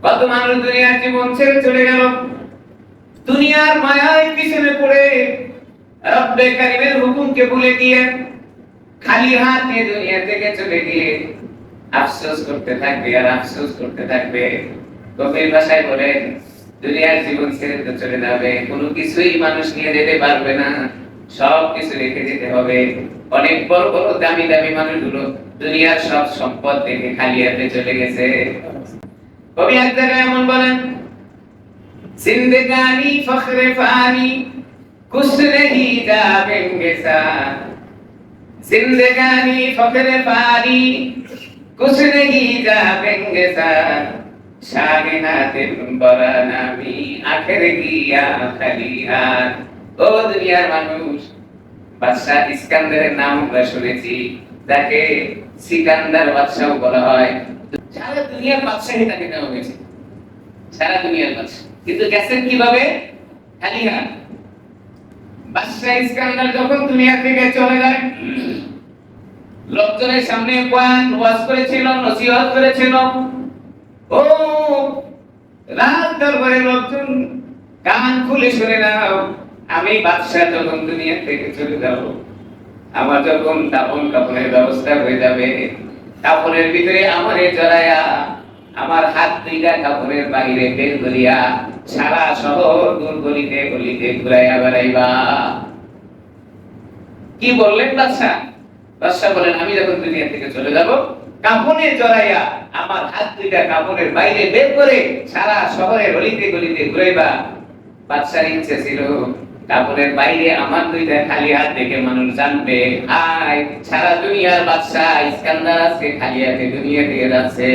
কত মানুষ দুনিয়ার জীবন ছেড়ে চলে গেল, দুনিয়ার মায়ায় পিছনে পড়ে রব্বে কারিমের হুকুমকে ভুলে গিয়ে খালি হাত নিয়ে দুনিয়া থেকে চলে গিয়ে আফসোস করতে থাকবে আর আফসোস করতে থাকবে। কবির ভাষায় বলেন, দুনিয়ার জীবন ছেড়ে তো চলে যাবে, কোনো কিছুই মানুষ নিয়ে যেতে পারবে না, সব কিছু রেখে যেতে হবে। অনেক বড় বড় দামি দামি মানুষগুলো দুনিয়ার সব সম্পদ রেখে খালি হাতে চলে গেছে। কবি এক জায়গায় এমন বলেন, জিন্দেগানি ফখরে ফানি कुछ नहीं जावेंगे साथ, जिंदगानी फखरे पानी कुछ नहीं जावेंगे साथ, शागिनातिन बड़ा नामी आखिर किया खलिहान। ও দুনিয়ার মানুষ, বাদশাহ ইস্কান্দারের নাম আমরা শুনেছি, যাকে সিকান্দার বাদশাহ বলা হয়। সারা দুনিয়ার বাদশাহী তাকে দেওয়া হয়েছে, সারা দুনিয়ার বাদশাহ, কিন্তু গেছেন কিভাবে? খালিহান। বাদশাহ ইস্কান্দার যখন দুনিয়া থেকে চলে যায়, লোকজনের সামনে ওয়াজ করেছিল, নসিহত করেছিল। ও রাত দরবারে লোকজন কান খুলে শুনে নাও, আমি বাদশাহ যখন দুনিয়া থেকে চলে যাব, আমার যখন দাফন কাফনের ব্যবস্থা হয়ে যাবে, কাফনের ভিতরে আমারে জড়ায়া আমার হাত দুইটা কাপড়ের বাইরে বের করিয়া সারা শহর গলিতে গলিতে ঘুরাইয়া বেড়াইবা। কি বললেন বাদশাহ? বাদশাহ বলেন, আমি যখন দুনিয়া থেকে চলে যাব, কাপড়ে জড়াইয়া আমার হাত দুইটা কাপড়ের বাইরে বের করে সারা শহরের গলিতে গলিতে ঘুরাইবা। বাদশার ইচ্ছে ছিল কাপড়ের বাইরে আমার দুইটা খালি হাত দেখে মানুষ জানবে, আয় সারা দুনিয়ার বাদশাহ ইস্কান্দার আজকে খালি হাতে দুনিয়া থেকে যাচ্ছে।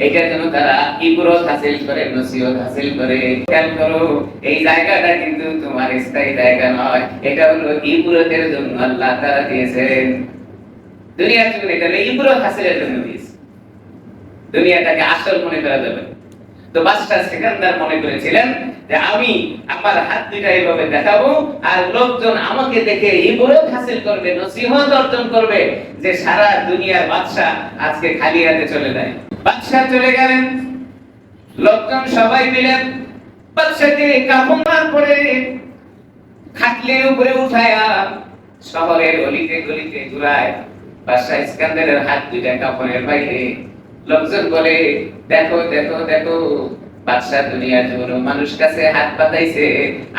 এটা যেন তারা ইবরত হাসিল করে, নসিহত হাসিল করে। খেয়াল করো, এই জায়গাটা কিন্তু তোমার স্থায়ী জায়গা নয়, এটা হলো ইবরতের জন্য আল্লাহ তাআলা দিয়েছেন। দুনিয়ার জন্য এটা ইবরত হাসিলের জন্য দিয়েছে, দুনিয়াটাকে আসল মনে করা যাবে। তো বাদশাহ সিকান্দার মনে করেছিলেন যে আমি আমার হাত দুইটা এইভাবে দেখাবো, আর লোকজন আমাকে দেখে ইবরত হাসিল করবে, নসিহত অর্জন করবে যে সারা দুনিয়ার বাদশাহ আজকে খালি হাতে চলে যায়। বাদশাহ চলে গেলেন, লোকজন সবাই মিলে বাদশাকে কাফনের পরে খাটলের উপরে উঠায়া শহরের গলিতে গলিতে ঘুরায়। বাদশাহ ইস্কান্দারের হাত দুইটা কাফনের বাইরে। লোকজন বলে, দেখো দেখো দেখো, বাদশাহ দুনিয়ার জন্য মানুষ কাছে হাত পাতাইছে,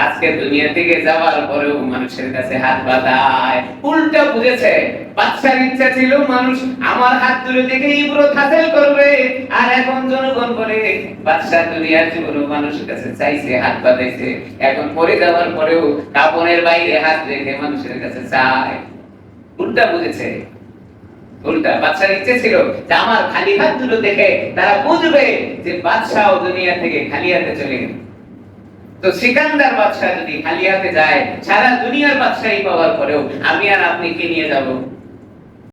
আজকে দুনিয়া থেকে যাওয়ার পরেও মানুষের কাছে হাত পাতায়। উল্টা বুঝেছে, বাদশার ইচ্ছা ছিল মানুষ আমার হাত তুলে দেখে ইবরত হাসিল করবে, আর এখন জনগণ বলে বাদশাহ দুনিয়ার জন্য মানুষের কাছে চাইছে, হাত পাতাইছে, এখন পরে যাওয়ার পরেও কাপড়ের বাইরে হাত রেখে মানুষের কাছে চায়। উল্টা বুঝেছে, উল্টা। বাদশার ইচ্ছে ছিল যে আমার খালি হাত দুটো দেখে তারা বুঝবে যে বাদশাহ দুনিয়া থেকে খালি হাতে চলে গেল। তো সিকান্দার বাদশাহ যদি খালি হাতে যায়, সারা দুনিয়ার বাদশাহী পাওয়ার পরেও আমি আর আপনি কি নিয়ে যাব?